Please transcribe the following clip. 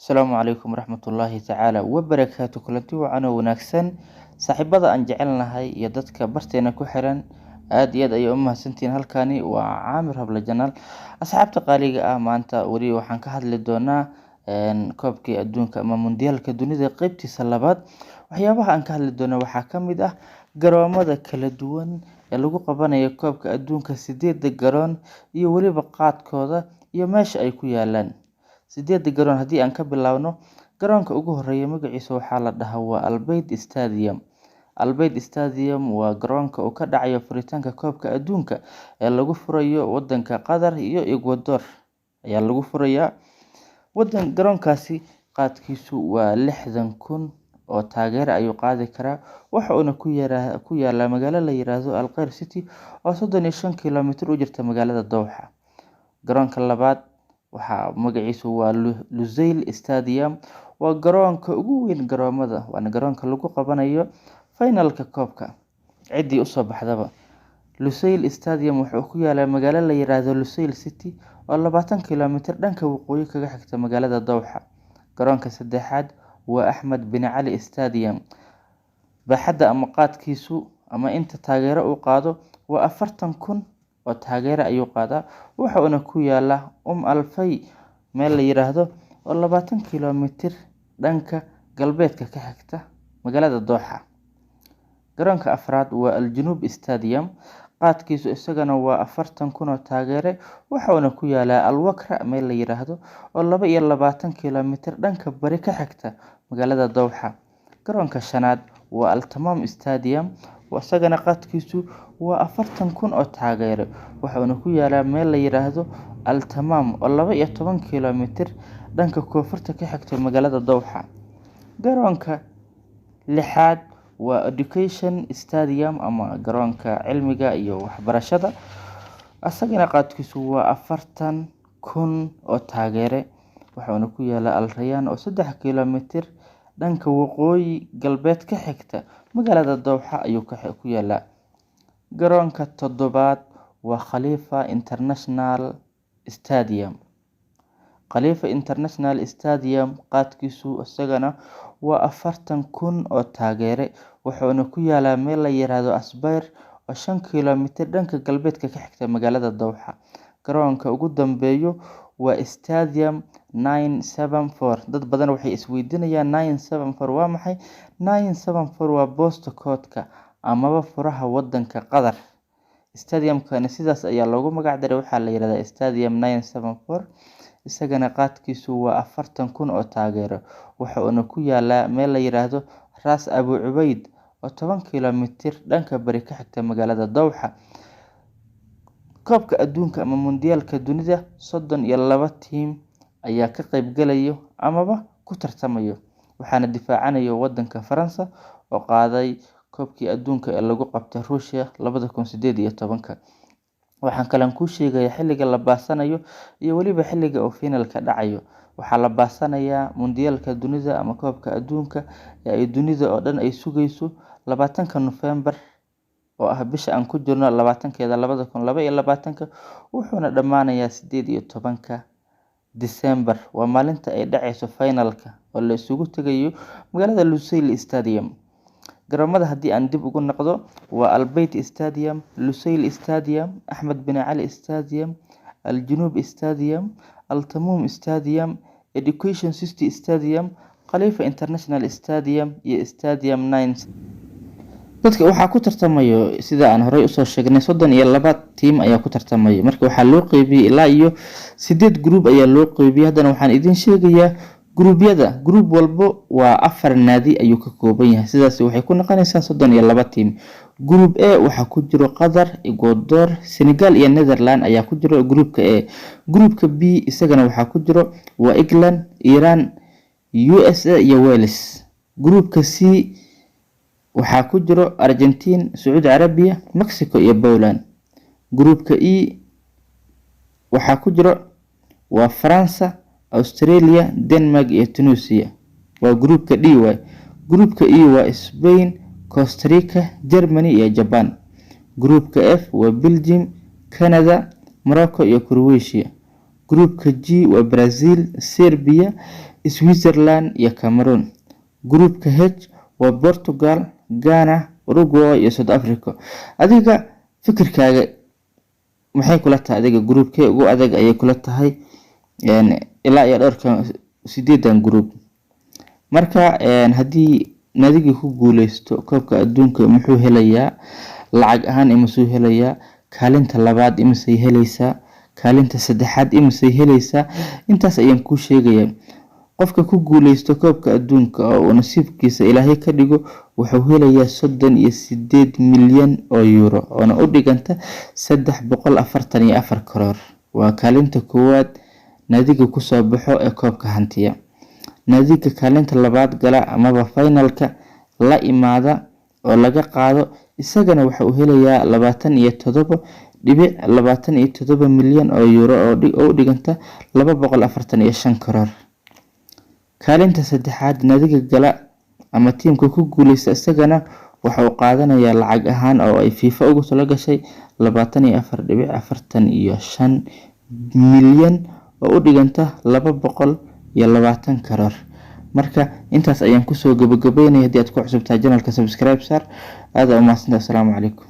Asalaamu calaykum waraxmatullaahi tacaala wabarakaatu kulanti wacan oo wanaagsan saaxiibada aan jecelnahay iyo dadka barteena ku xiran aad iyo aad ayay u mahadsantihiin. Halkani waa Caamir Habla Janaal. Asxaabta qaaliga ah, maanta weli waxaan ka hadli doonaa koobkii adduunka ama mundiyaalka dunida qaybtiisa labaad. Waxyaabaha aan ka hadli doono waxaa ka mid ah garoomada kala duwan ee lagu qabanayo koobka adduunka, 8 garoon iyo weliba qaadkooda iyo meesha ay ku yaalaan. 8 garoon haddii aan ka bilaabno, garoonka ugu horeeya magaciisa waxaa la dhahaa waa Albayd Stadium. Albayd Stadium waa garoonka uu ka dhacayo furitaanka koobka adduunka ee lagu furayo wadanka Qatar iyo Ecuador ayaa lagu furayaa. Garoonkaasi qaadkiisu waa 60,000 oo taageere ayuu qaadi karaa. Waxa uuna ku yaalaa magaalo la yiraahdo Al Khayr City oo 35 kiiloomitir u jirta magaalada Dowxa. Garoonka labaad waxaa magaciisu waa Lusail Stadium. waa garoonka ugu weyn garoomada, waana garoonka lagu qabanayo finalka koobka ciddii u soo baxdaba. Lusail Stadium wuxuu ku yaalaa magaalo la yiraahdo Lusail City oo 20 kiiloomitir dhanka waqooyi kaga xigta magaalada Dowxa. Garoonka saddexaad waa Axmed bin Cali Stadium. Baaxadda ama qaadkiisu ama inta taageere uu qaado waa 40,000 oo taageere ayuu qaadaa. Waxa uuna ku yaalaa Al Fay meel la yiraahdo oo 20 kiiloomitir dhanka galbeedka ka xigta magaalada Dowxa. Garoonka afraad waa Al Junub Stadium. qaadkiisu isagana waa 40,000 oo taageere. Waxa uuna ku yaalaa Al Wakra meel la yiraahdo oo 22 kiiloomitir dhanka bari ka xigta magaalada Dowxa. Garoonka shanaad waa Al Tamam Stadium. isagana qaadkiisu waa 40,000 oo taageere. Waxa uuna ku yaalaa meel la yiraahdo Al Tamam oo 12 kiiloomitir dhanka koonfurta ka xigta magaalada Dowxa. Garoonka lixaad waa Education Stadium ama garoonka cilmiga iyo waxbarashada. isagana qaadkiisu waa 40,000 oo taageere. Waxa uuna ku yaalaa Al Rayyan oo 3 kiiloomitir dhanka waqooyi galbeed ka xigta magaalada Dowxa ayuu ku yaalaa. Garoonka toddobaad waa Khalifa International Stadium. Khalifa International Stadium qaadkiisu isagana waa 40,000 oo taageere. Wuxuuna ku yaalaa meel la yiraahdo Asbayr oo 5 kiiloomitir dhanka galbeedka ka xigta magaalada Dowxa. Garoonka ugu dambeeya waa Stadium 974. dad badan waxay isweydiinayaan 974 waa maxay. 974 waa boosta koodka amaba furaha wadanka Qatar. Stadiumkani sidaas ayaa loogu magac daray, waxaa la yiraahdaa Stadium 974. isagana qaadkiisu waa 40,000 oo taageero. waxa uuna ku yaalaa meel la yiraahdo Ras Abu Ubayd oo 10 kiiloomitir dhanka bari ka xigta magaalada Dowxa. Koobka adduunka ama mundiyaalka dunida 32 tiim ayaa ka qayb galayo amaba ku tartamayo, waxaana difaacanayo wadanka Faransa oo qaaday koobkii adduunka ee lagu qabtay Russia 2018. waxaan kale ku sheegayaa xilliga la baasanayo iyo weliba xilliga uu finalka dhacayo. waxaa la baasanayaa mundiyaalka dunida ama koobka adduunka ee ay dunida oo dhan ay sugayso 20 November oo ah bisha aan ku jirno 20keeda 2022, wuxuuna dhammaanayaa 18 December. waa maalinta ay dhacayso finalka oo la isugu tagayo magaalada Lusail Stadium. garoomada haddii aan dib ugu noqdo waa Albayd Stadium, Lusail Stadium, Axmed bin Cali Stadium, Al Junub Stadium, Al Tamam Stadium, Education City Stadium, Khalifa International Stadium iyo Stadium 9. dadka waxaa ku tartamayo sida aan horey usoo sheegnay 32 tiim ayaa ku tartamaya. marka waxaa loo qaybiyay ilaa iyo 8 group ayaa loo qaybiyay. haddana waxaan idin sheegayaa gruubyada. group walbo waa 4 naadi ayuu ka kooban yahay. sidaas waxay ku noqonaysaa 32 tiim. group A waxaa ku jiro Qatar, Ecuador, Senegal iyo Netherlands ayaa ku jiro groupka A. groupka B isagana waxaa ku jiro waa England, Iran, USA iyo Wales. groupka C waxaa ku jiro Argentina, Saudi Arabia, Mexico iyo Poland. groupka E waxaa ku jiro waa France, Australia, Denmark iyo Tunisia. waa groupka D. groupka E waa Spain, Costa Rica, Germany iyo Japan. groupka F waa Belgium, Canada, Morocco iyo Croatia. groupka G waa Brazil, Serbia Switzerland iyo Cameroon. Groupka H waa Portugal, Ghana, Uruguay iyo South Africa. adiga fikirkaaga maxay kula tahay? adiga groupkee ugu adag ayay kula tahay ilaa iyo dhowrkan 8 group? marka hadii naadiga ku guuleysto koobka adduunka muxuu helayaa lacag ahaan imisuu helayaa? kaalinta labaad imisay helaysaa? kaalinta saddexaad imisay helaysaa? intaas ayaan ku sheegayaa. qofka ku guuleysto koobka adduunka oo nasiibkiisa ilaahay ka dhigo wuxuu helayaa 38 milyan oo euro oo u dhiganta 344 karoor. waa kaalinta koowaad naadiga ku soo baxo ee koobka hantiya. naadiga kaalinta labaad gala amaba finalka la imaada oo laga qaado isagana waxa uu helayaa 27.27 milyan oo euro oo u dhiganta 245 karoor. kaalinta saddexaad naadiga gala ama tiimka ku guuleysta isagana waxa uu qaadanayaa lacag ahaan oo ay FIFA ugu talo gashay 24.45 milyan oo u dhiganta 220 karoor. marka intaas ayaan kusoo gabagabeynaya. hadii aad ku cusubtahay channelka subscribe saar. aad u mahadsantahay. assalaamu calaykum.